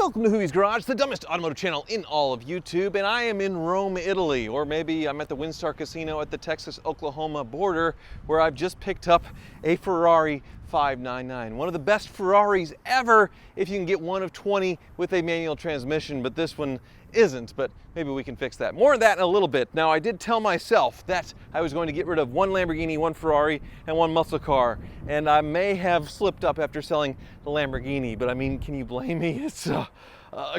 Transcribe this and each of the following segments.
Welcome to Who's Garage, the dumbest automotive channel in all of YouTube, and I am in Rome, Italy, or maybe I'm at the WinStar Casino at the Texas-Oklahoma border, where I've just picked up a Ferrari 599. One of the best Ferraris ever if you can get one of 20 with a manual transmission, but this one isn't, but maybe we can fix that. More of that in a little bit. Now, I did tell myself that I was going to get rid of one Lamborghini, one Ferrari, and one muscle car, and I may have slipped up after selling the Lamborghini, but I mean, can you blame me? It's a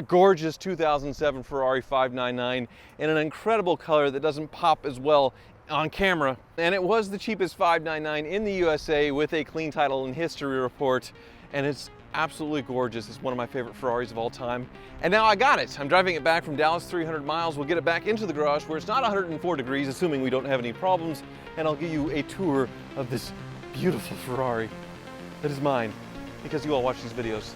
gorgeous 2007 Ferrari 599 in an incredible color that doesn't pop as well on camera, and it was the cheapest 599 in the USA with a clean title and history report, and it's absolutely gorgeous. It's one of my favorite Ferraris of all time, and now I got it. I'm driving it back from Dallas, 300 miles. We'll get it back into the garage where it's not 104 degrees, assuming we don't have any problems, and I'll give you a tour of this beautiful Ferrari that is mine because you all watch these videos.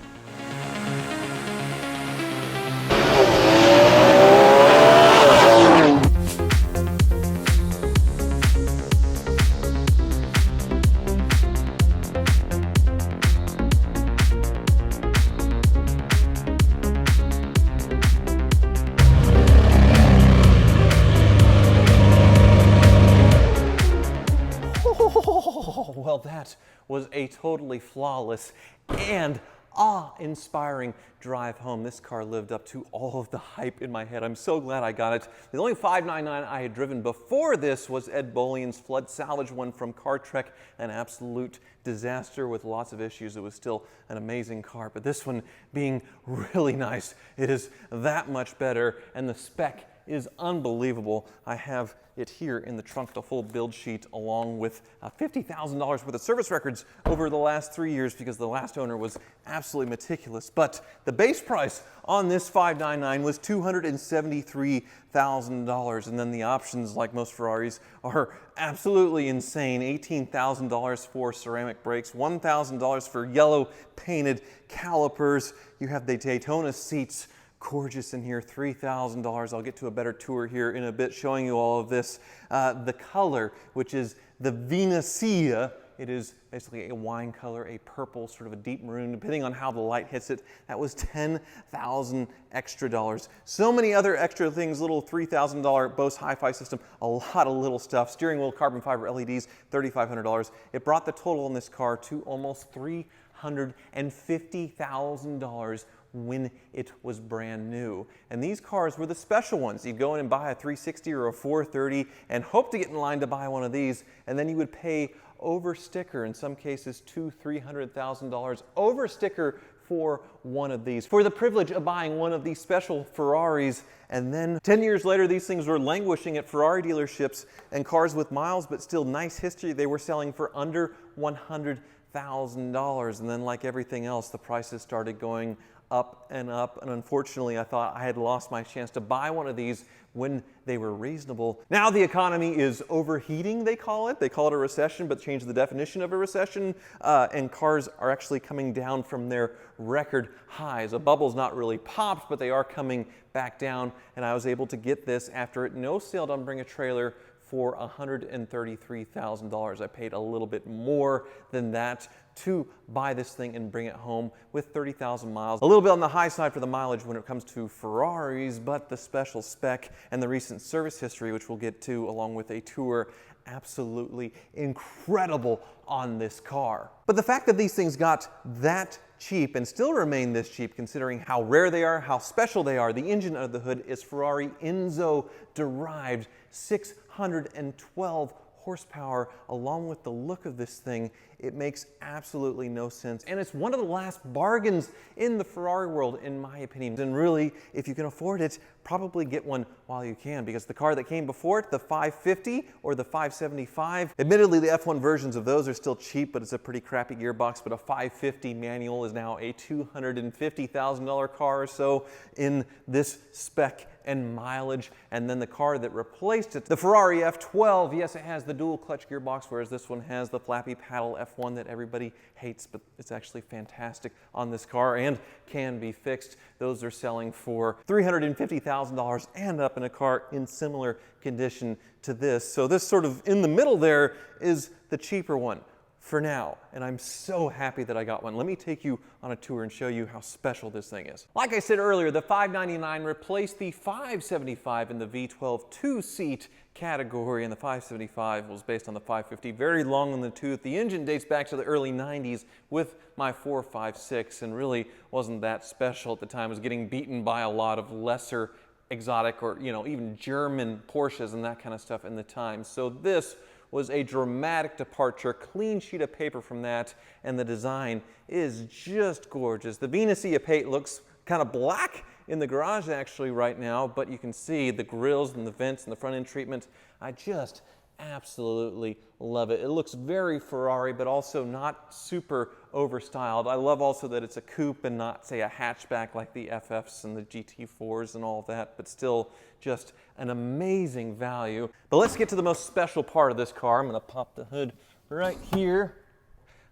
Well, that was a totally flawless and awe-inspiring drive home. This car lived up to all of the hype in my head. I'm so glad I got it. The only 599 I had driven before this was Ed Bollion's flood salvage one from Car Trek, an absolute disaster with lots of issues. It was still an amazing car, but this one being really nice, it is that much better, and the spec is unbelievable. I have it here in the trunk, the full build sheet, along with $50,000 worth of service records over the last 3 years because the last owner was absolutely meticulous. But the base price on this 599 was $273,000, and then the options, like most Ferraris, are absolutely insane. $18,000 for ceramic brakes, $1,000 for yellow painted calipers. You have the Daytona seats, gorgeous in here, $3,000. I'll get to a better tour here in a bit showing you all of this. The color, which is the Venezia, it is basically a wine color, a purple, sort of a deep maroon, depending on how the light hits it. That was $10,000 extra. So many other extra things, little $3,000 Bose hi-fi system, a lot of little stuff. Steering wheel, carbon fiber LEDs, $3,500. It brought the total on this car to almost $350,000 when it was brand new. And these cars were the special ones. You'd go in and buy a 360 or a 430 and hope to get in line to buy one of these, and then you would pay over sticker, in some cases $200,000-$300,000 over sticker for one of these, for the privilege of buying one of these special Ferraris. And then 10 years later, these things were languishing at Ferrari dealerships, and cars with miles but still nice history, they were selling for under $100,000. And then, like everything else, the prices started going up, and unfortunately I thought I had lost my chance to buy one of these when they were reasonable. Now the economy is overheating, they call it. They call it a recession, but change the definition of a recession, and cars are actually coming down from their record highs. A bubble's not really popped, but they are coming back down, and I was able to get this after it no sale on Bring a Trailer for $133,000. I paid a little bit more than that to buy this thing and bring it home with 30,000 miles. A little bit on the high side for the mileage when it comes to Ferraris, but the special spec and the recent service history, which we'll get to along with a tour, absolutely incredible on this car. But the fact that these things got that cheap and still remain this cheap, considering how rare they are, how special they are, the engine under the hood is Ferrari Enzo derived, 612 horsepower. Along with the look of this thing, it makes absolutely no sense, and it's one of the last bargains in the Ferrari world, in my opinion. And really, if you can afford it, probably get one while you can, because the car that came before it, the 550 or the 575, admittedly the F1 versions of those are still cheap, but it's a pretty crappy gearbox. But a 550 manual is now a $250,000 car or so in this spec and mileage. And then the car that replaced it, the Ferrari F12, yes, it has the dual clutch gearbox, whereas this one has the flappy paddle F1 that everybody hates, but it's actually fantastic on this car and can be fixed. Those are selling for $350,000 and up in a car in similar condition to this. So this sort of in the middle there is the cheaper one. for now, and I'm so happy that I got one. Let me take you on a tour and show you how special this thing is. Like I said earlier, the 599 replaced the 575 in the V12 two-seat category, and the 575 was based on the 550, very long in the tooth. The engine dates back to the early 90s with my 456 and really wasn't that special at the time. It was getting beaten by a lot of lesser exotic or, even German Porsches and that kind of stuff in the time. So this was a dramatic departure, clean sheet of paper from that, and the design is just gorgeous. The Venus E-Paint looks kind of black in the garage actually right now, but you can see the grills and the vents and the front end treatment. I just absolutely love it. It looks very Ferrari, but also not super overstyled. I love also that it's a coupe and not, say, a hatchback like the FFs and the GT4s and all of that, but still just an amazing value. But let's get to the most special part of this car. I'm going to pop the hood right here.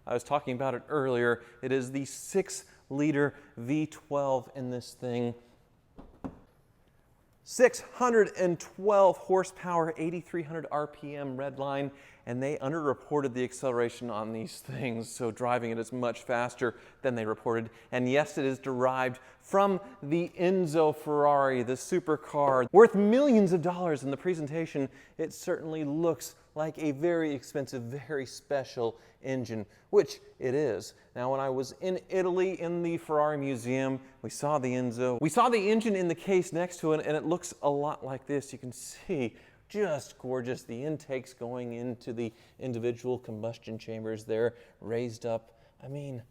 I was talking about it earlier. It is the 6-liter V12 in this thing. 612 horsepower, 8,300 RPM redline, and they underreported the acceleration on these things, so driving it is much faster than they reported. And yes, it is derived from the Enzo Ferrari, the supercar, worth millions of dollars. In the presentation, it certainly looks like a very expensive, very special engine, which it is. Now, when I was in Italy in the Ferrari Museum, we saw the Enzo. We saw the engine in the case next to it, and it looks a lot like this. You can see just gorgeous. The intakes going into the individual combustion chambers there, raised up. I mean,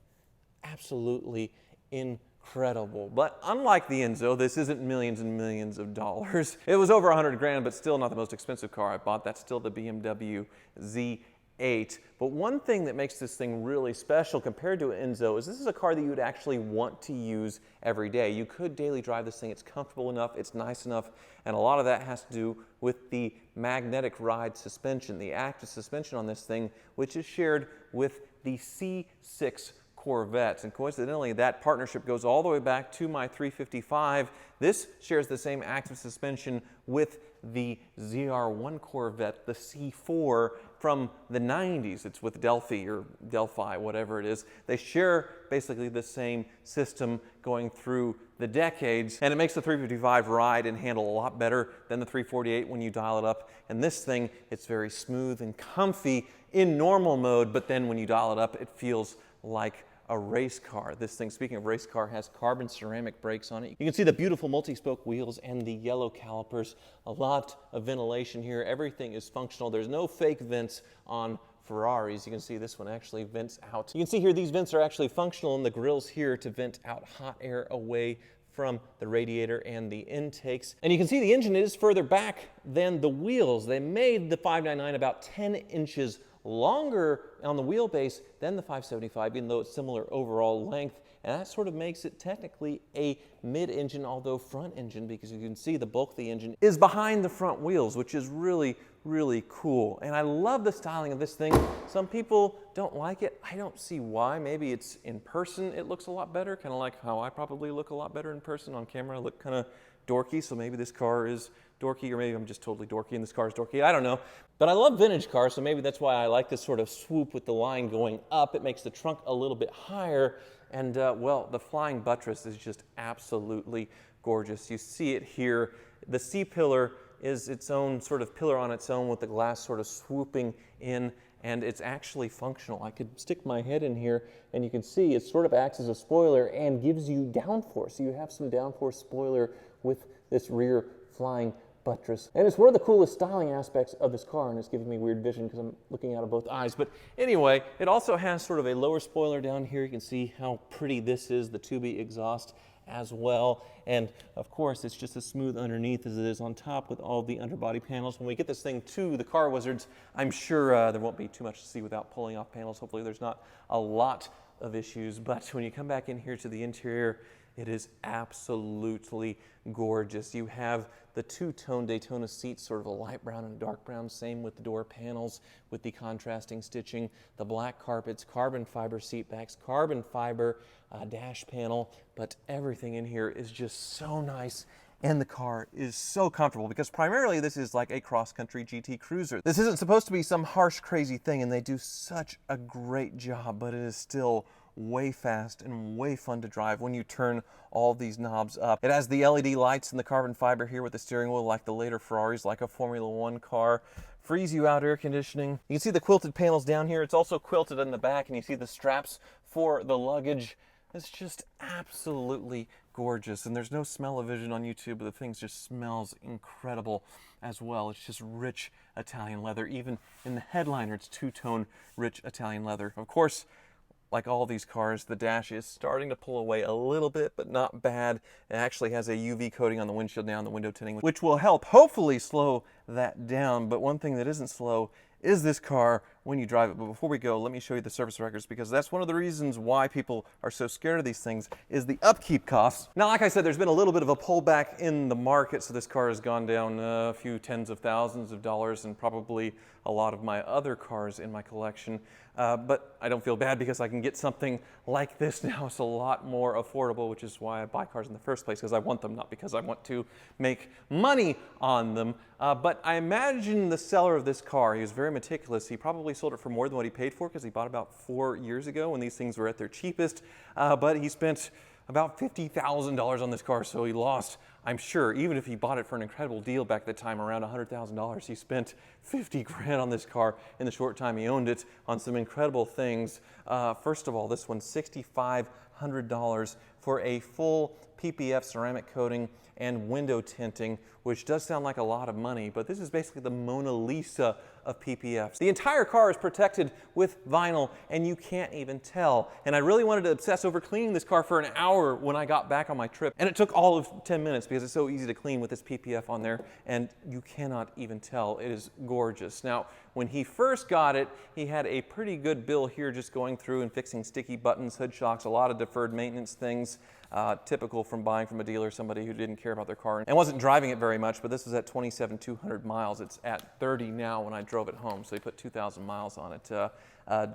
absolutely incredible. But unlike the Enzo, this isn't millions and millions of dollars. It was over 100 grand, but still not the most expensive car I bought. That's still the BMW Z8. But one thing that makes this thing really special compared to an Enzo is this is a car that you would actually want to use every day. You could daily drive this thing. It's comfortable enough, it's nice enough, and a lot of that has to do with the magnetic ride suspension, the active suspension on this thing, which is shared with the C6 Corvettes. And coincidentally, that partnership goes all the way back to my 355. This shares the same active suspension with the ZR1 Corvette, the C4 from the 90s. It's with Delphi or Delphi, whatever it is. They share basically the same system going through the decades, and it makes the 355 ride and handle a lot better than the 348 when you dial it up. And this thing, it's very smooth and comfy in normal mode, but then when you dial it up, it feels like a race car. This thing, speaking of race car, has carbon ceramic brakes on it. You can see the beautiful multi-spoke wheels and the yellow calipers. A lot of ventilation here. Everything is functional. There's no fake vents on Ferraris. You can see this one actually vents out. You can see here these vents are actually functional, and the grills here to vent out hot air away from the radiator and the intakes. And you can see the engine is further back than the wheels. They made the 599 about 10 inches longer on the wheelbase than the 575, even though it's similar overall length, and that sort of makes it technically a mid-engine, although front engine, because you can see the bulk of the engine is behind the front wheels, which is really, really cool. And I love the styling of this thing. Some people don't like it. I don't see why. Maybe it's in person it looks a lot better, kind of like how I probably look a lot better in person. On camera I look kind of dorky, so maybe this car is dorky, or maybe I'm just totally dorky and this car is dorky. I don't know. But I love vintage cars, so maybe that's why I like this sort of swoop with the line going up. It makes the trunk a little bit higher, and well, the flying buttress is just absolutely gorgeous. You see it here. The C-pillar is its own sort of pillar on its own with the glass sort of swooping in, and it's actually functional. I could stick my head in here, and you can see it sort of acts as a spoiler and gives you downforce. So you have some downforce spoiler with this rear flying buttress. And it's one of the coolest styling aspects of this car, and it's giving me weird vision because I'm looking out of both eyes. But anyway, it also has sort of a lower spoiler down here. You can see how pretty this is, the Tubi exhaust as well. And of course, it's just as smooth underneath as it is on top with all the underbody panels. When we get this thing to the car wizards, I'm sure there won't be too much to see without pulling off panels. Hopefully there's not a lot of issues. But when you come back in here to the interior, it is absolutely gorgeous. You have the two-tone Daytona seats, sort of a light brown and a dark brown, same with the door panels with the contrasting stitching, the black carpets, carbon fiber seat backs, carbon fiber dash panel, but everything in here is just so nice And the car is so comfortable because primarily this is like a cross-country GT cruiser. This isn't supposed to be some harsh, crazy thing, and they do such a great job, but it is still way fast and way fun to drive when you turn all these knobs up. It has the LED lights and the carbon fiber here with the steering wheel like the later Ferraris, like a Formula One car. Freeze you out air conditioning. You can see the quilted panels down here. It's also quilted in the back, and you see the straps for the luggage. It's just absolutely gorgeous, and there's no smell-o-vision on YouTube, but the thing just smells incredible as well. It's just rich Italian leather. Even in the headliner, it's two-tone rich Italian leather. Of course, like all these cars, the dash is starting to pull away a little bit, but not bad. It actually has a UV coating on the windshield now, and the window tinting, which will help hopefully slow that down. But one thing that isn't slow is this car when you drive it. But before we go, let me show you the service records, because that's one of the reasons why people are so scared of these things, is the upkeep costs. Now, like I said, there's been a little bit of a pullback in the market, so this car has gone down a few tens of thousands of dollars, and probably a lot of my other cars in my collection. But I don't feel bad because I can get something like this now. It's a lot more affordable, which is why I buy cars in the first place, because I want them, not because I want to make money on them. But I imagine the seller of this car, he was very meticulous. He probably sold it for more than what he paid for, because he bought it about 4 years ago when these things were at their cheapest. But he spent about $50,000 on this car, so he lost, I'm sure, even if he bought it for an incredible deal back at the time, around $100,000, he spent 50 grand on this car in the short time he owned it on some incredible things. First of all, this one's $6,500 for a full PPF ceramic coating and window tinting, which does sound like a lot of money, but this is basically the Mona Lisa of PPFs. The entire car is protected with vinyl, and you can't even tell. And I really wanted to obsess over cleaning this car for an hour when I got back on my trip, and it took all of 10 minutes because it's so easy to clean with this PPF on there, and you cannot even tell. It is gorgeous. Now, when he first got it, he had a pretty good bill here just going through and fixing sticky buttons, hood shocks, a lot of deferred maintenance things. Typical from buying from a dealer, somebody who didn't care about their car and wasn't driving it very much, but this was at 27,200 miles. It's at 30 now when I drove it home, so he put 2,000 miles on it.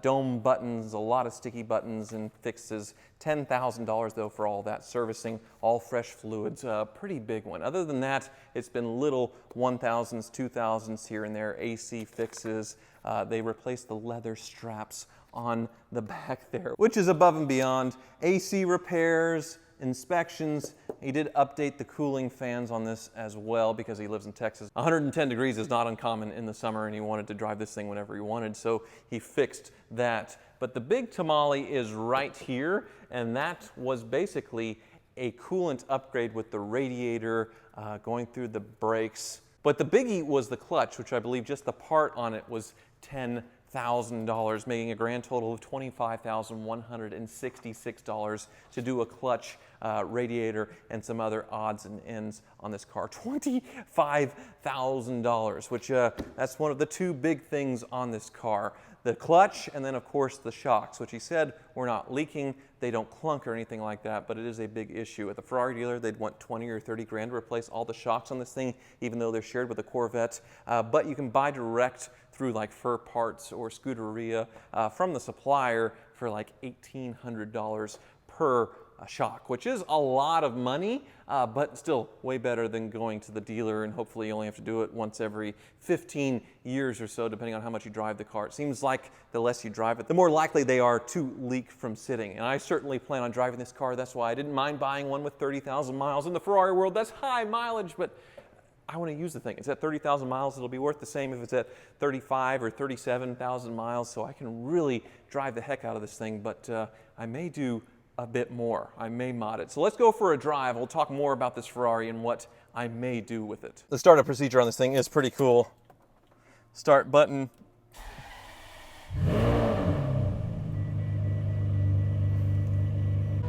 Dome buttons, a lot of sticky buttons and fixes. $10,000 though for all that servicing, all fresh fluids, pretty big one. Other than that, it's been little 1,000s, 2,000s here and there, AC fixes. They replaced the leather straps on the back there, which is above and beyond. AC repairs, inspections. He did update the cooling fans on this as well because he lives in Texas. 110 degrees is not uncommon in the summer, and he wanted to drive this thing whenever he wanted, so he fixed that. But the big tamale is right here, and that was basically a coolant upgrade with the radiator going through the brakes. But the biggie was the clutch, which I believe just the part on it was $10,000, making a grand total of $25,166 to do a clutch, radiator, and some other odds and ends on this car. $25,000, which that's one of the two big things on this car. The clutch, and then of course the shocks, which he said were not leaking, they don't clunk or anything like that, but it is a big issue. At the Ferrari dealer, they'd want 20 or 30 grand to replace all the shocks on this thing, even though they're shared with a Corvette. But you can buy direct through like Fur Parts or Scuderia from the supplier for like $1,800 per shock, which is a lot of money, but still way better than going to the dealer, and hopefully you only have to do it once every 15 years or so, depending on how much you drive the car. It seems like the less you drive it, the more likely they are to leak from sitting. And I certainly plan on driving this car. That's why I didn't mind buying one with 30,000 miles. In the Ferrari world, that's high mileage, but I want to use the thing. It's at 30,000 miles. It'll be worth the same if it's at 35 or 37,000 miles, so I can really drive the heck out of this thing, but I may do a bit more. I may mod it. So let's go for a drive. We'll talk more about this Ferrari and what I may do with it. The startup procedure on this thing is pretty cool. Start button.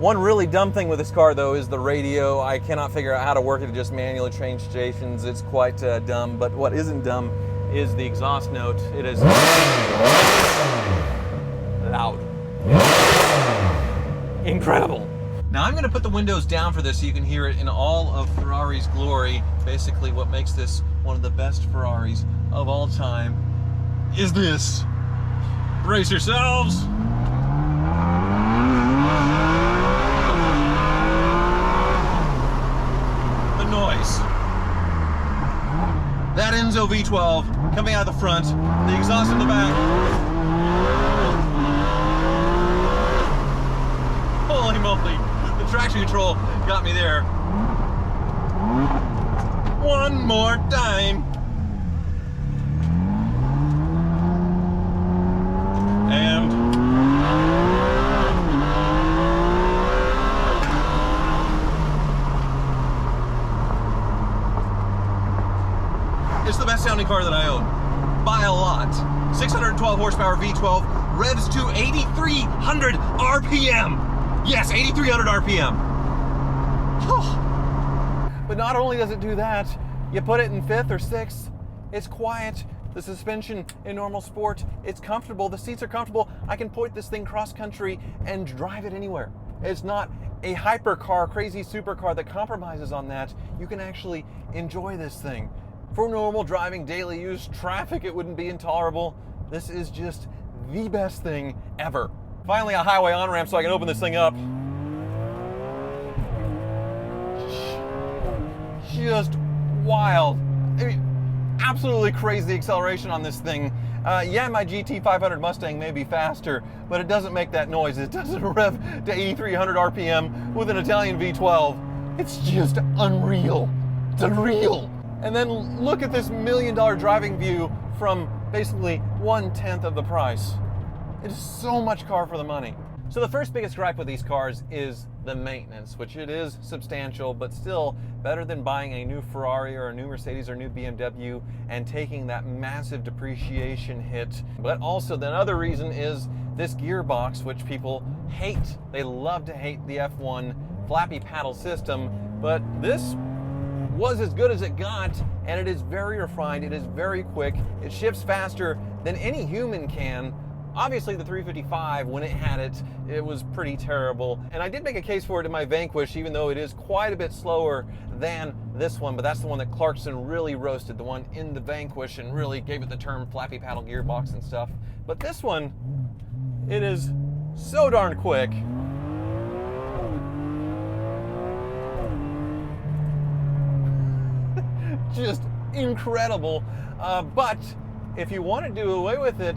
One really dumb thing with this car though is the radio. I cannot figure out how to work it to just manually change stations. It's quite dumb, but what isn't dumb is the exhaust note. It is loud. Incredible. Now I'm going to put the windows down for this so you can hear it in all of Ferrari's glory. Basically what makes this one of the best Ferraris of all time is this. Brace yourselves. The noise. that Enzo V12 coming out of the front, the exhaust in the back. Holy moly, the traction control got me there. One more time. And it's the best sounding car that I own, by a lot. 612 horsepower V12, revs to 8,300 RPM. Yes, 8,300 RPM. But not only does it do that, you put it in 5th or 6th, it's quiet. The suspension in normal sport, it's comfortable. The seats are comfortable. I can point this thing cross country and drive it anywhere. It's not a hypercar, crazy supercar that compromises on that. You can actually enjoy this thing. For normal driving, daily use, traffic, it wouldn't be intolerable. This is just the best thing ever. Finally, a highway on-ramp so I can open this thing up. Just wild. I mean, absolutely crazy acceleration on this thing. Yeah, my GT 500 Mustang may be faster, but it doesn't make that noise. It doesn't rev to 8,300 RPM with an Italian V12. It's just unreal. It's unreal. And then look at this $1 million driving view from basically 1/10 of the price. It is so much car for the money. So the first biggest gripe with these cars is the maintenance, which it is substantial, but still better than buying a new Ferrari or a new Mercedes or new BMW and taking that massive depreciation hit. But also the other reason is this gearbox, which people hate. They love to hate the F1 flappy paddle system, but this was as good as it got, and it is very refined, it is very quick, it shifts faster than any human can. Obviously the 355, when it had it, it was pretty terrible. And I did make a case for it in my Vanquish, even though it is quite a bit slower than this one, but that's the one that Clarkson really roasted, the one in the Vanquish, and really gave it the term flappy paddle gearbox and stuff. But this one, it is so darn quick. Just incredible. But if you want to do away with it,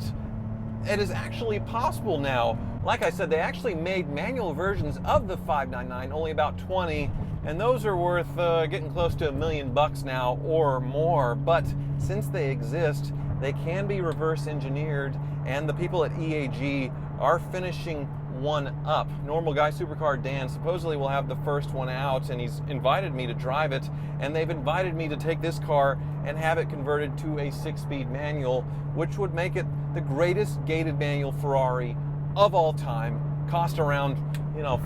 it is actually possible now. Like I said, they actually made manual versions of the 599, only about 20, and those are worth getting close to $1 million now or more. But since they exist, they can be reverse engineered, and the people at EAG are finishing one up. Normal Guy Supercar Dan supposedly will have the first one out, and he's invited me to drive it, and they've invited me to take this car and have it converted to a 6-speed manual, which would make it the greatest gated manual Ferrari of all time. Cost around,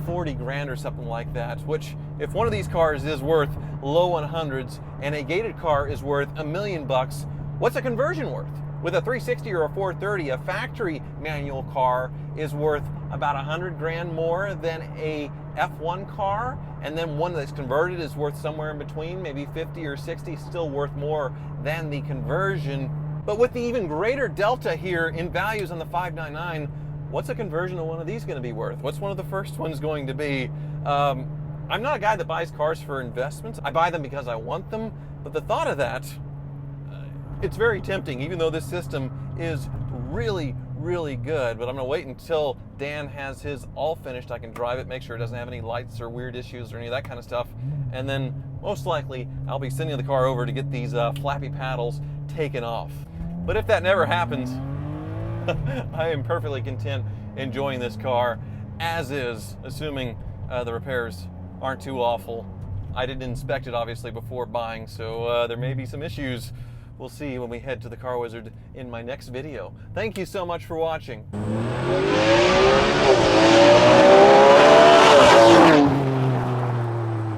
40 grand or something like that, which if one of these cars is worth low 100s and a gated car is worth $1 million, what's a conversion worth? With a 360 or a 430, a factory manual car is worth about 100 grand more than a F1 car, and then one that's converted is worth somewhere in between, maybe 50 or 60, still worth more than the conversion. But with the even greater delta here in values on the 599, what's a conversion of one of these going to be worth? What's one of the first ones going to be? I'm not a guy that buys cars for investments. I buy them because I want them, but the thought of that, it's very tempting, even though this system is really, really good. But I'm going to wait until Dan has his all finished. I can drive it, make sure it doesn't have any lights or weird issues or any of that kind of stuff. And then most likely I'll be sending the car over to get these flappy paddles taken off. But if that never happens, I am perfectly content enjoying this car as is, assuming the repairs aren't too awful. I didn't inspect it obviously before buying, so there may be some issues. We'll see when we head to the Car Wizard in my next video. Thank you so much for watching.